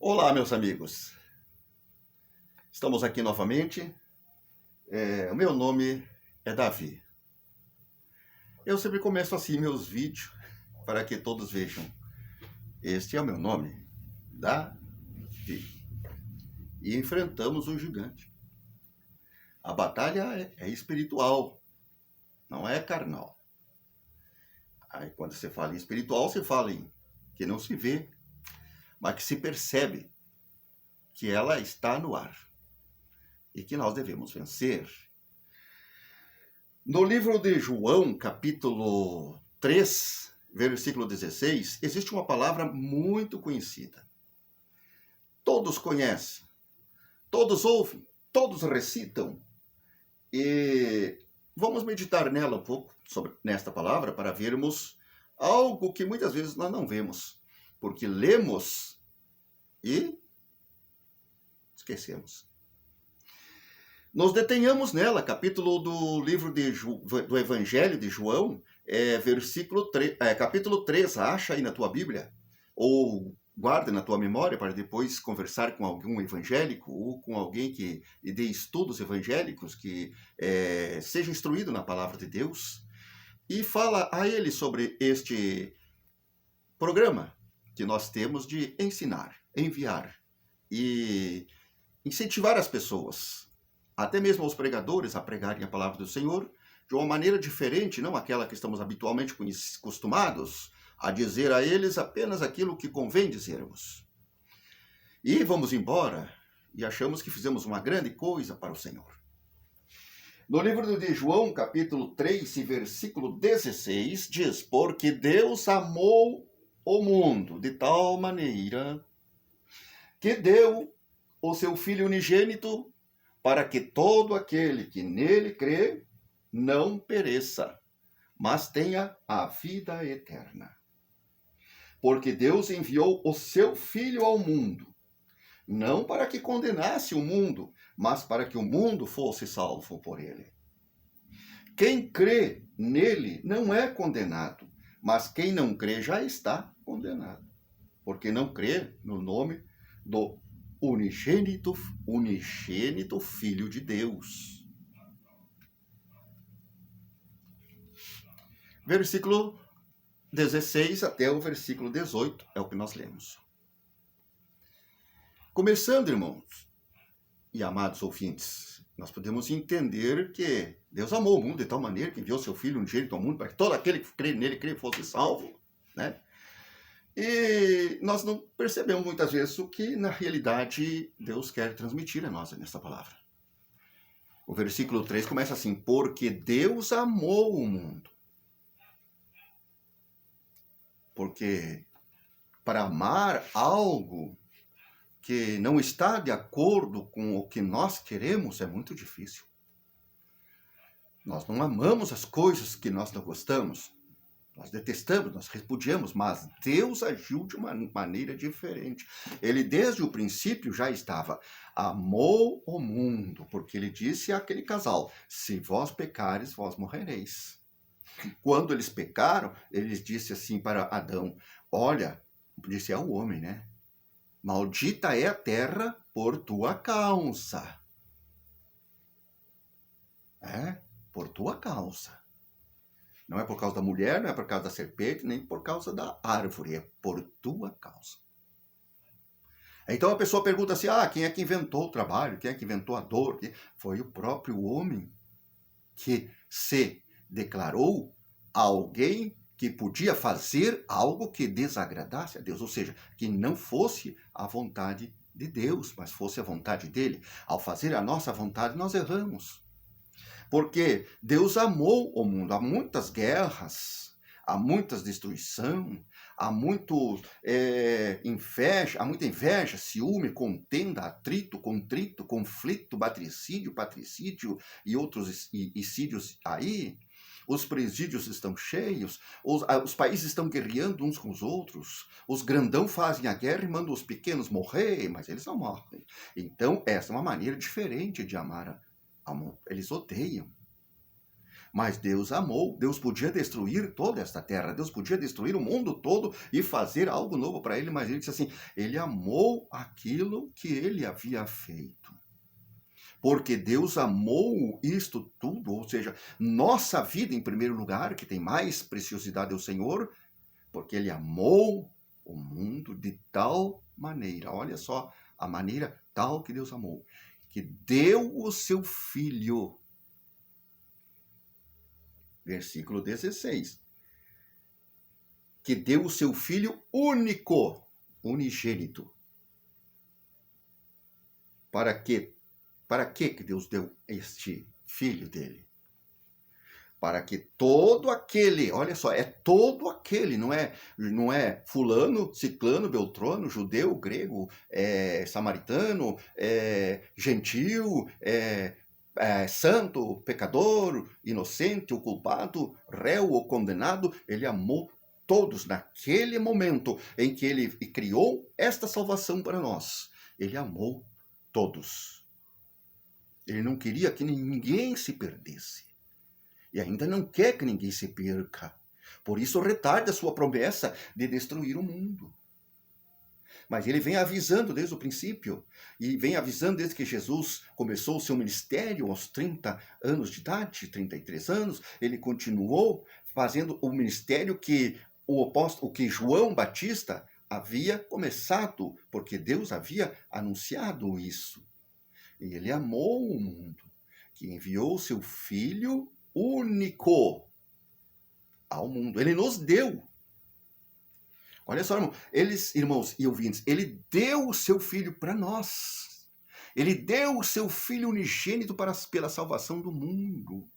Olá, meus amigos. Estamos aqui novamente. O meu nome é Davi. Eu sempre começo assim meus vídeos para que todos vejam. Este é o meu nome, Davi. E enfrentamos um gigante. A batalha é espiritual, não é carnal. Aí quando você fala em espiritual, você fala em que não se vê, mas que se percebe que ela está no ar e que nós devemos vencer. No livro de João, capítulo 3, versículo 16, existe uma palavra muito conhecida. Todos conhecem, todos ouvem, todos recitam. E vamos meditar nela um pouco, nesta palavra, para vermos algo que muitas vezes nós não vemos, porque lemos e esquecemos. Nos detenhamos nela, capítulo do livro do Evangelho de João, capítulo 3, acha aí na tua Bíblia, ou guarda na tua memória para depois conversar com algum evangélico, ou com alguém que dê estudos evangélicos, que seja instruído na palavra de Deus, e fala a ele sobre este programa que nós temos de ensinar, enviar e incentivar as pessoas, até mesmo os pregadores, a pregarem a palavra do Senhor de uma maneira diferente, não aquela que estamos habitualmente acostumados a dizer a eles apenas aquilo que convém dizermos. E vamos embora e achamos que fizemos uma grande coisa para o Senhor. No livro de João, capítulo 3, versículo 16, diz: porque Deus amou o mundo de tal maneira que deu o seu Filho unigênito, para que todo aquele que nele crê não pereça, mas tenha a vida eterna. Porque Deus enviou o seu Filho ao mundo, não para que condenasse o mundo, mas para que o mundo fosse salvo por ele. Quem crê nele não é condenado, mas quem não crê já está condenado, porque não crê no nome do unigênito Filho de Deus. Versículo 16 até o versículo 18 é o que nós lemos. Começando, irmãos e amados ouvintes, nós podemos entender que Deus amou o mundo de tal maneira que enviou seu Filho unigênito ao mundo para que todo aquele que crê nele fosse salvo, né? E nós não percebemos muitas vezes o que, na realidade, Deus quer transmitir a nós nessa palavra. O versículo 3 começa assim: porque Deus amou o mundo. Porque para amar algo que não está de acordo com o que nós queremos é muito difícil. Nós não amamos as coisas que nós não gostamos. Nós detestamos, nós repudiamos, mas Deus agiu de uma maneira diferente. Ele, desde o princípio, já amou o mundo, porque ele disse àquele casal: se vós pecares, vós morrereis. Quando eles pecaram, ele disse assim para Adão: olha, disse ao homem, né? Maldita é a terra por tua causa. Por tua causa. Não é por causa da mulher, não é por causa da serpente, nem por causa da árvore, é por tua causa. Então a pessoa pergunta assim: quem é que inventou o trabalho? Quem é que inventou a dor? Foi o próprio homem que se declarou alguém que podia fazer algo que desagradasse a Deus, ou seja, que não fosse a vontade de Deus, mas fosse a vontade dele. Ao fazer a nossa vontade, nós erramos. Porque Deus amou o mundo. Há muitas guerras, há muita destruição, há muita inveja, ciúme, contenda, atrito, contrito, conflito, patricídio e outros isídios aí. Os presídios estão cheios, os países estão guerreando uns com os outros, os grandão fazem a guerra e mandam os pequenos morrer, mas eles não morrem. Então, essa é uma maneira diferente de amar a mundo. Eles odeiam. Mas Deus amou, Deus podia destruir toda esta terra, Deus podia destruir o mundo todo e fazer algo novo para ele, mas ele disse assim, ele amou aquilo que ele havia feito. Porque Deus amou isto tudo, ou seja, nossa vida em primeiro lugar, que tem mais preciosidade ao Senhor, porque ele amou o mundo de tal maneira, olha só, a maneira tal que Deus amou, que deu o seu Filho. Versículo 16. Que deu o seu Filho único, unigênito. Para que Deus deu este Filho dele? Para que todo aquele, olha só, é todo aquele, não é fulano, ciclano, beltrano, judeu, grego, samaritano, gentil, santo, pecador, inocente, o culpado, réu ou condenado. Ele amou todos naquele momento em que ele criou esta salvação para nós. Ele amou todos. Ele não queria que ninguém se perdesse. E ainda não quer que ninguém se perca. Por isso retarda a sua promessa de destruir o mundo. Mas ele vem avisando desde o princípio. E vem avisando desde que Jesus começou o seu ministério aos 30 anos de idade, 33 anos. Ele continuou fazendo o ministério que que João Batista havia começado, porque Deus havia anunciado isso. E ele amou o mundo, que enviou o seu Filho único ao mundo. Ele nos deu. Olha só, irmãos e ouvintes, ele deu o seu Filho para nós. Ele deu o seu Filho unigênito pela salvação do mundo.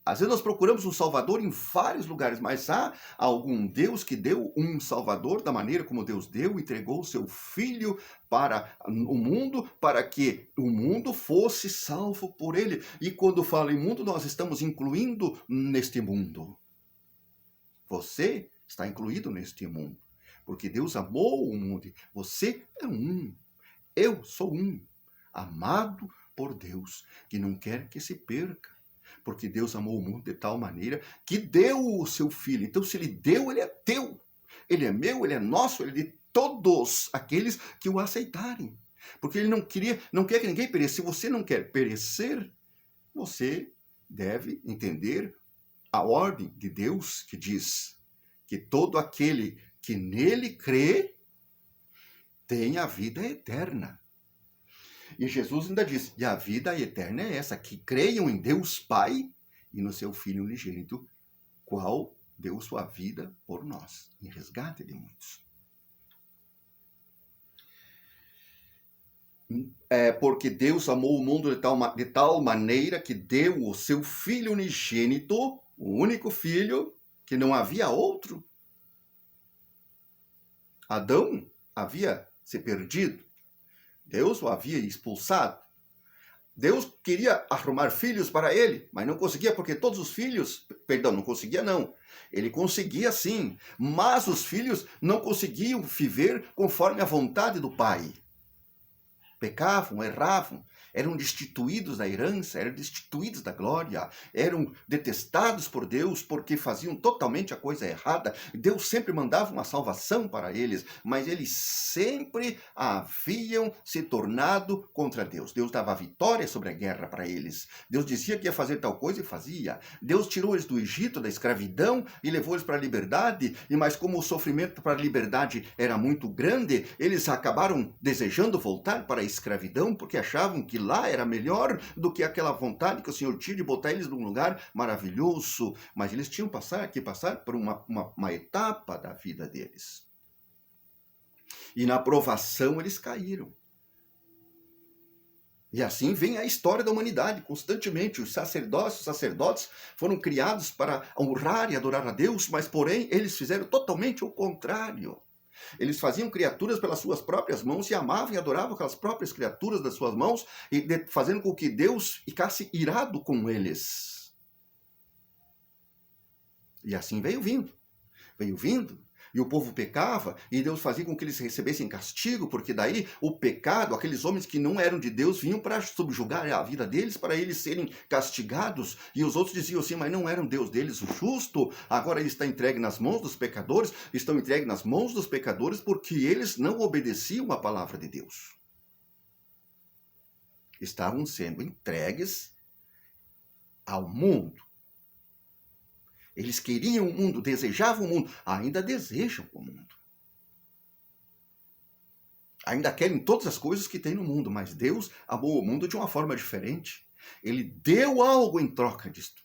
Às vezes nós procuramos um Salvador em vários lugares, mas há algum Deus que deu um Salvador da maneira como Deus deu, entregou o seu Filho para o mundo, para que o mundo fosse salvo por ele. E quando falo em mundo, nós estamos incluindo neste mundo. Você está incluído neste mundo, porque Deus amou o mundo. Você é um, eu sou um, amado por Deus, que não quer que se perca. Porque Deus amou o mundo de tal maneira que deu o seu Filho. Então, se ele deu, ele é teu. Ele é meu, ele é nosso, ele é de todos aqueles que o aceitarem. Porque ele não quer que ninguém pereça. Se você não quer perecer, você deve entender a ordem de Deus que diz que todo aquele que nele crê tem a vida eterna. E Jesus ainda diz, e a vida eterna é essa, que creiam em Deus Pai e no seu Filho unigênito, qual deu sua vida por nós, em resgate de muitos. Porque Deus amou o mundo de tal maneira que deu o seu Filho unigênito, o único Filho, que não havia outro. Adão havia se perdido. Deus o havia expulsado. Deus queria arrumar filhos para ele, mas não conseguia porque todos os filhos... não conseguia não. Ele conseguia sim, mas os filhos não conseguiam viver conforme a vontade do pai. Pecavam, erravam, eram destituídos da herança, eram destituídos da glória, eram detestados por Deus porque faziam totalmente a coisa errada. Deus sempre mandava uma salvação para eles, mas eles sempre haviam se tornado contra Deus. Deus dava vitória sobre a guerra para eles. Deus dizia que ia fazer tal coisa e fazia. Deus tirou eles do Egito, da escravidão, e levou eles para a liberdade, mas como o sofrimento para a liberdade era muito grande, eles acabaram desejando voltar para a escravidão, porque achavam que lá era melhor do que aquela vontade que o Senhor tinha de botar eles num lugar maravilhoso. Mas eles tinham que passar por uma etapa da vida deles. E na provação eles caíram. E assim vem a história da humanidade, constantemente. Os sacerdotes foram criados para honrar e adorar a Deus, mas porém eles fizeram totalmente o contrário. Eles faziam criaturas pelas suas próprias mãos e amavam e adoravam aquelas próprias criaturas das suas mãos, e fazendo com que Deus ficasse irado com eles. E assim veio vindo. e o povo pecava, e Deus fazia com que eles recebessem castigo, porque daí o pecado, aqueles homens que não eram de Deus, vinham para subjugar a vida deles, para eles serem castigados, e os outros diziam assim, mas não era um Deus deles o justo, agora ele está entregue nas mãos dos pecadores, estão entregues nas mãos dos pecadores porque eles não obedeciam à palavra de Deus. Estavam sendo entregues ao mundo. Eles queriam o mundo, desejavam o mundo, ainda desejam o mundo. Ainda querem todas as coisas que tem no mundo, mas Deus amou o mundo de uma forma diferente. Ele deu algo em troca disto.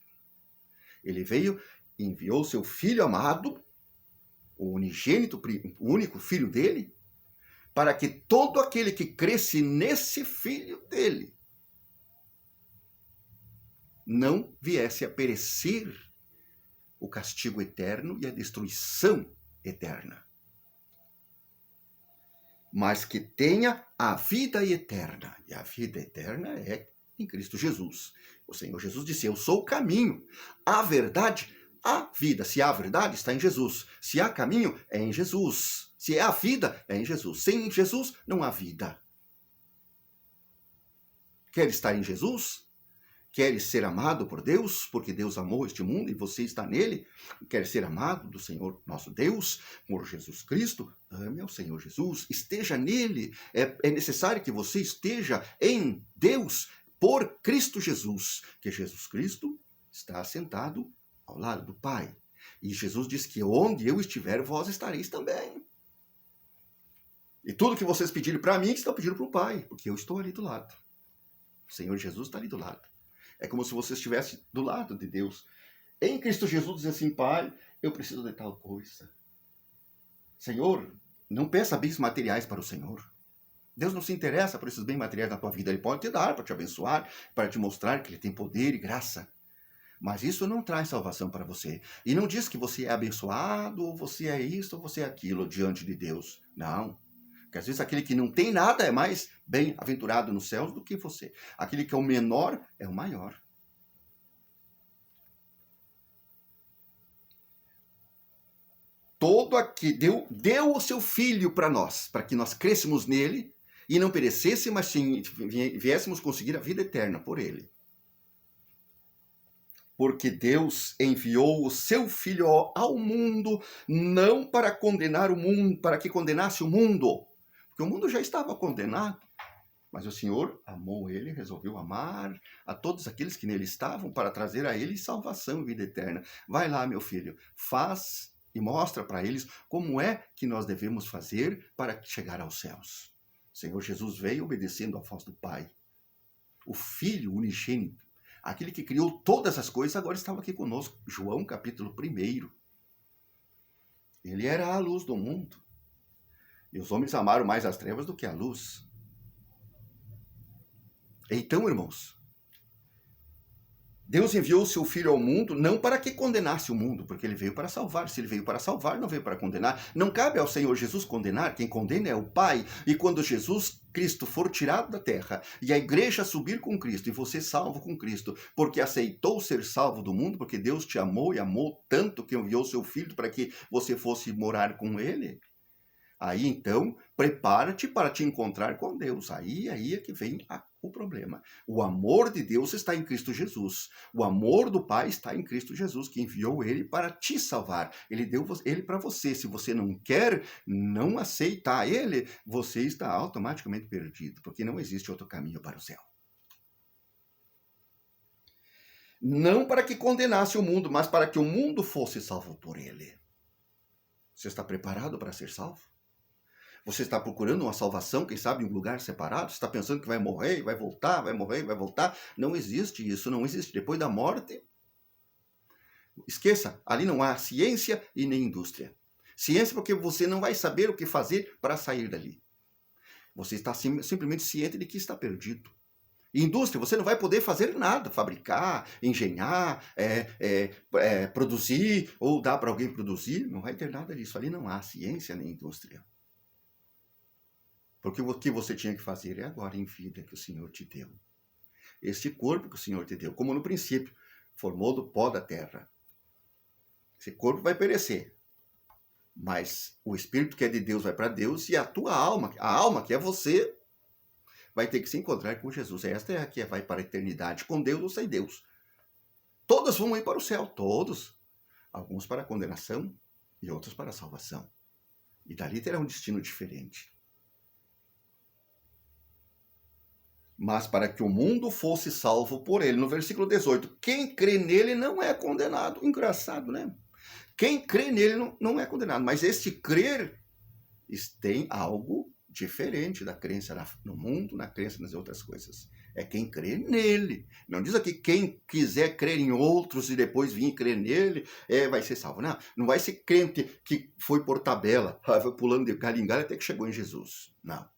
Ele veio e enviou seu Filho amado, o unigênito, o único Filho dele, para que todo aquele que cresce nesse Filho dele não viesse a perecer o castigo eterno e a destruição eterna, mas que tenha a vida eterna. E a vida eterna é em Cristo Jesus. O Senhor Jesus disse, eu sou o caminho, a verdade, a vida. Se há verdade, está em Jesus. Se há caminho, é em Jesus. Se há vida, é em Jesus. Sem Jesus, não há vida. Quer estar em Jesus? Quer ser amado por Deus, porque Deus amou este mundo e você está nele? Quer ser amado do Senhor nosso Deus, por Jesus Cristo? Ame ao Senhor Jesus, esteja nele. É necessário que você esteja em Deus por Cristo Jesus, que Jesus Cristo está assentado ao lado do Pai. E Jesus diz que onde eu estiver, vós estareis também. E tudo que vocês pedirem para mim, estão pedindo para o Pai, porque eu estou ali do lado. O Senhor Jesus está ali do lado. É como se você estivesse do lado de Deus. Em Cristo Jesus, diz assim, Pai, eu preciso de tal coisa. Senhor, não peça bens materiais para o Senhor. Deus não se interessa por esses bens materiais na tua vida. Ele pode te dar para te abençoar, para te mostrar que Ele tem poder e graça. Mas isso não traz salvação para você. E não diz que você é abençoado, ou você é isso, ou você é aquilo diante de Deus. Não. Porque às vezes aquele que não tem nada é mais bem-aventurado nos céus do que você. Aquele que é o menor é o maior. Todo aqui deu o seu Filho para nós, para que nós crescêssemos nele e não perecêssemos, mas sim, viéssemos conseguir a vida eterna por ele. Porque Deus enviou o seu Filho ao mundo, não para condenar o mundo, para que condenasse o mundo, porque o mundo já estava condenado, mas o Senhor amou ele, resolveu amar a todos aqueles que nele estavam, para trazer a ele salvação e vida eterna. Vai lá, meu filho, faz e mostra para eles como é que nós devemos fazer para chegar aos céus. O Senhor Jesus veio obedecendo à voz do Pai. O Filho unigênito, aquele que criou todas as coisas, agora estava aqui conosco. João, capítulo 1. Ele era a luz do mundo. E os homens amaram mais as trevas do que a luz. Então, irmãos, Deus enviou o seu Filho ao mundo não para que condenasse o mundo, porque ele veio para salvar. Se ele veio para salvar, não veio para condenar. Não cabe ao Senhor Jesus condenar, quem condena é o Pai. E quando Jesus Cristo for tirado da terra e a igreja subir com Cristo e você salvo com Cristo, porque aceitou ser salvo do mundo, porque Deus te amou e amou tanto que enviou o seu Filho para que você fosse morar com ele, aí então, prepara-te para te encontrar com Deus. Aí é que vem o problema. O amor de Deus está em Cristo Jesus. O amor do Pai está em Cristo Jesus, que enviou ele para te salvar. Ele deu ele para você. Se você não quer, não aceitar ele, você está automaticamente perdido, porque não existe outro caminho para o céu. Não para que condenasse o mundo, mas para que o mundo fosse salvo por ele. Você está preparado para ser salvo? Você está procurando uma salvação, quem sabe, em um lugar separado? Você está pensando que vai morrer e vai voltar, vai morrer e vai voltar? Não existe isso, não existe. Depois da morte, esqueça, ali não há ciência e nem indústria. Ciência porque você não vai saber o que fazer para sair dali. Você está simplesmente ciente de que está perdido. Indústria, você não vai poder fazer nada, fabricar, engenhar, produzir, ou dar para alguém produzir, não vai ter nada disso. Ali não há ciência nem indústria. Porque o que você tinha que fazer é agora em vida que o Senhor te deu. Este corpo que o Senhor te deu, como no princípio, formou do pó da terra. Esse corpo vai perecer. Mas o espírito que é de Deus vai para Deus e a tua alma, a alma que é você, vai ter que se encontrar com Jesus. Esta é a que vai para a eternidade, com Deus ou sem Deus. Todos vão ir para o céu, todos. Alguns para a condenação e outros para a salvação. E dali terá um destino diferente. Mas para que o mundo fosse salvo por ele. No versículo 18, quem crê nele não é condenado. Engraçado, né? Quem crê nele não é condenado. Mas este crer tem algo diferente da crença no mundo, na crença nas outras coisas. É quem crê nele. Não diz aqui quem quiser crer em outros e depois vir crer nele, vai ser salvo. Não vai ser crente que foi por tabela, foi pulando de galho em galho até que chegou em Jesus. Não.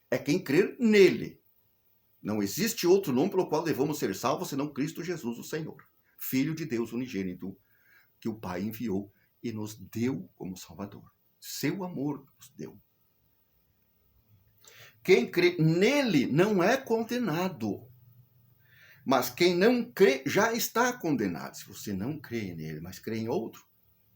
É quem crer nele. Não existe outro nome pelo qual devamos ser salvos senão Cristo Jesus, o Senhor, Filho de Deus unigênito, que o Pai enviou e nos deu como Salvador. Seu amor nos deu. Quem crê nele não é condenado. Mas quem não crê já está condenado. Se você não crê nele, mas crê em outro,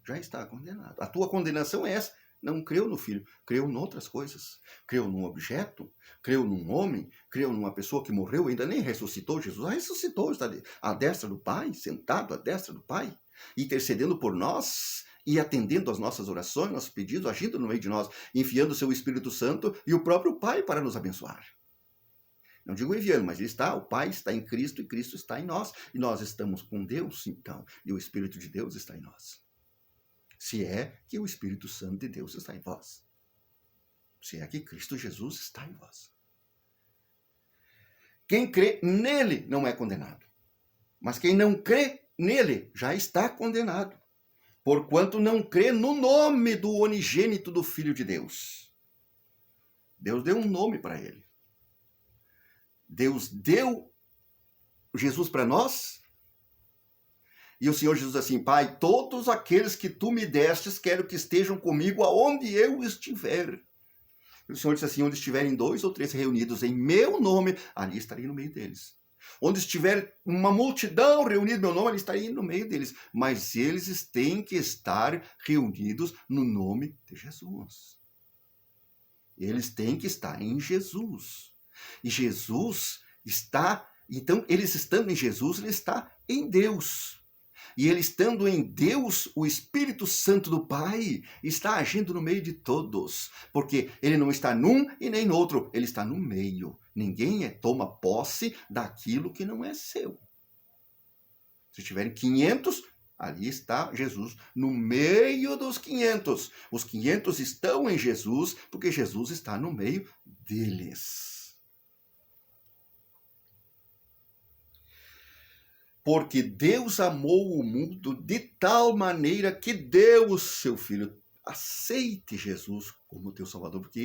já está condenado. A tua condenação é essa. Não creu no Filho, creu em outras coisas. Creu num objeto, creu num homem, creu numa pessoa que morreu, ainda nem ressuscitou. Jesus ressuscitou, está à destra do Pai, sentado à destra do Pai, intercedendo por nós e atendendo às nossas orações, nossos pedidos, agindo no meio de nós, enviando o seu Espírito Santo e o próprio Pai para nos abençoar. Não digo enviando, mas o Pai está em Cristo e Cristo está em nós. E nós estamos com Deus, então, e o Espírito de Deus está em nós. Se é que o Espírito Santo de Deus está em vós. Se é que Cristo Jesus está em vós. Quem crê nele não é condenado. Mas quem não crê nele já está condenado. Porquanto não crê no nome do unigênito do Filho de Deus. Deus deu um nome para ele. Deus deu Jesus para nós. E o Senhor Jesus assim, Pai, todos aqueles que tu me destes, quero que estejam comigo aonde eu estiver. E o Senhor disse assim, onde estiverem 2 ou 3 reunidos em meu nome, ali estarei no meio deles. Onde estiver uma multidão reunida em meu nome, ali estarei no meio deles. Mas eles têm que estar reunidos no nome de Jesus. Eles têm que estar em Jesus. E Jesus está, então, eles estando em Jesus, ele está em Deus. E ele estando em Deus, o Espírito Santo do Pai está agindo no meio de todos. Porque ele não está num e nem no outro, ele está no meio. Ninguém toma posse daquilo que não é seu. Se tiverem 500, ali está Jesus no meio dos 500. Os 500 estão em Jesus, porque Jesus está no meio deles. Porque Deus amou o mundo de tal maneira que deu o seu Filho. Aceite Jesus como teu Salvador, porque